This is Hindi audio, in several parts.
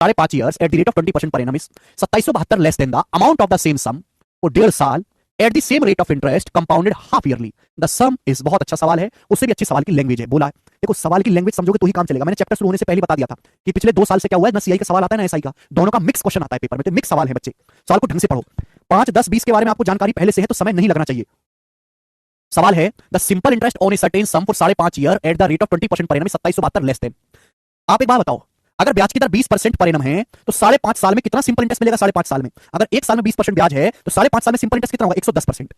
5.5 years at the rate of 20% per annum is 2772 less than the amount of the same sum और 1.5 साल at the same rate of interest compounded half yearly the some is. बहुत अच्छा सवाल है, उससे भी अच्छी सवाल की लैंग्वेज है। बोला है देखो, सवाल की लैंग्वेज समझोगे तो ही काम चलेगा। मैंने चैप्टर शुरू होने से पहले बता दिया था कि पिछले 2 साल से क्या हुआ है, ना सीआई का सवाल आता है ना एसआई का, दोनों का मिक्स क्वेश्चन आता है पेपर में। तो मिक्स सवाल है बच्चे, सवाल को ढंग से पढ़ो। 5, 10, 20 के बारे में आपको जानकारी पहले से है तो समय नहीं लगना चाहिए। सवाल है the simple interest on a certain some for 5.5 year at the rate of 20% per annum 2772 less than. आप एक बात बताओ, अगर ब्याज की दर 20% पर एनम है तो 5.5 साल में कितना सिंपल इंटरेस्ट मिलेगा? 5.5 साल में अगर 1 साल में 20% ब्याज है तो 5.5 साल में सिंपल इंटरेस्ट कितना होगा? 110%।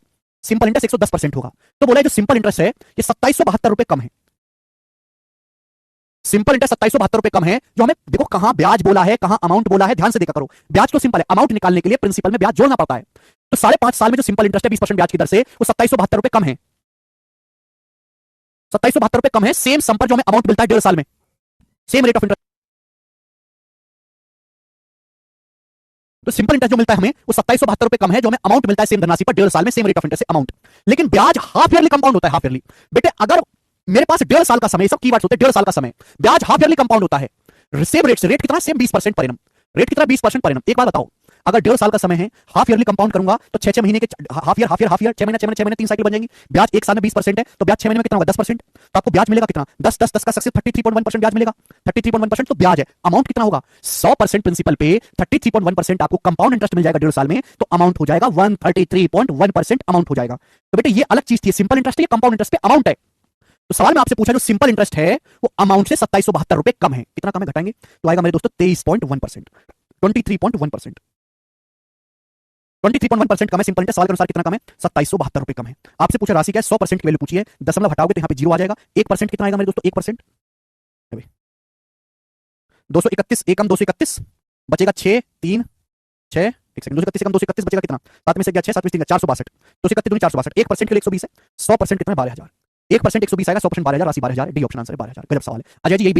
सिंपल इंटरेस्ट 110% होगा। तो बोला जो सिंपल इंटरेस्ट है ये 2772 रुपए कम है। सिंपल इंटरेस्ट 2772 रुपए कम है। जो हमें देखो कहां ब्याज बोला है, कहां अमाउंट बोला है, ध्यान से देखा करो। ब्याज क्यों सिंपल है? अमाउंट निकालने के लिए प्रिंसिपल में ब्याज जोड़ना पड़ता है। तो 5.5 साल में जो सिंपल इंटरेस्ट है 20% ब्याज की दर से, वो 2772 रुपए कम है। 2772 रुपए कम है सेम सम पर जो हमें अमाउंट मिलता है 1.5 साल में, सेम रेट ऑफ इंटरेस्ट। तो सिंपल इंटरेस्ट जो मिलता है हमें वो 2772 रुपए कम है जो हमें अमाउंट मिलता है सेम धनराशि पर 1.5 साल में, सेम रेट ऑफ इंटरेस्ट से अमाउंट। लेकिन ब्याज हाफ ईयरली कंपाउंड होता है। हाफ ईयरली बेटे, अगर मेरे पास 1.5 साल का समय, सब कीवर्ड्स होते हैं, 1.5 साल का समय, ब्याज हाफ ईयरली कंपाउंड होता है सेम रेट से। रेट कितना? Same 20% per annum. रेट कितना? 20% पर एनम। एक बात बताओ, अगर 1.5 साल का समय है, हाफ ईयरली कंपाउंड करूंगा तो 6 महीने के हाफ ईयर 6 महीने 3 साइकिल बन जाएंगी। ब्याज 1 साल में 20% है तो ब्याज 6 महीने में कितना होगा? 10%। तो आपको ब्याज मिलेगा कितना? 10 10 10 का सक्सेस 33.1% ब्याज मिलेगा। 33.1% तो ब्याज है। अमाउंट कितना होगा? 100% प्रिंसिपल पे 33.1% आपको कंपाउंड इंटरेस्ट मिल जाएगा 1.5 साल में, तो अमाउंट हो जाएगा 133.1% अमाउंट हो जाएगा। तो बेटे ये अलग चीज थी, सिंपल इंटरेस्ट है, कंपाउंड इंटरेस्ट पे अमाउंट है। तो सवाल में आपसे पूछा जो सिंपल इंटरेस्ट है वो अमाउंट से 2772 रुपए कम है। कितना कम है घटाएंगे तो आएगा मेरे दोस्तों 23.1%, 23.1%। 23.1% कम है सिंपल इंटरेस्ट। सवाल के अनुसार कितना कम है? 2772 रुपए कम है। आपसे पूछा राशि क्या है? 100% की वैल्यू पूछी है, दशमलव हटाओगे तो यहां पे 0 आ जाएगा। 1% कितना आएगा मेरे दोस्तों? 1% 231, 1 कम 231 बचेगा 6 3 6 एक सेकंड, 231 कम 231 बचेगा कितना? 7 में से गया 6, 7 में से 3 462, 231 दूनी 462। 1% के लिए 120 है, 100% कितना है? 12000। 1% 120 आएगा, 100% 12000, राशि 12000, डी ऑप्शन आंसर है 12000। गजब सवाल है अजय जी, यही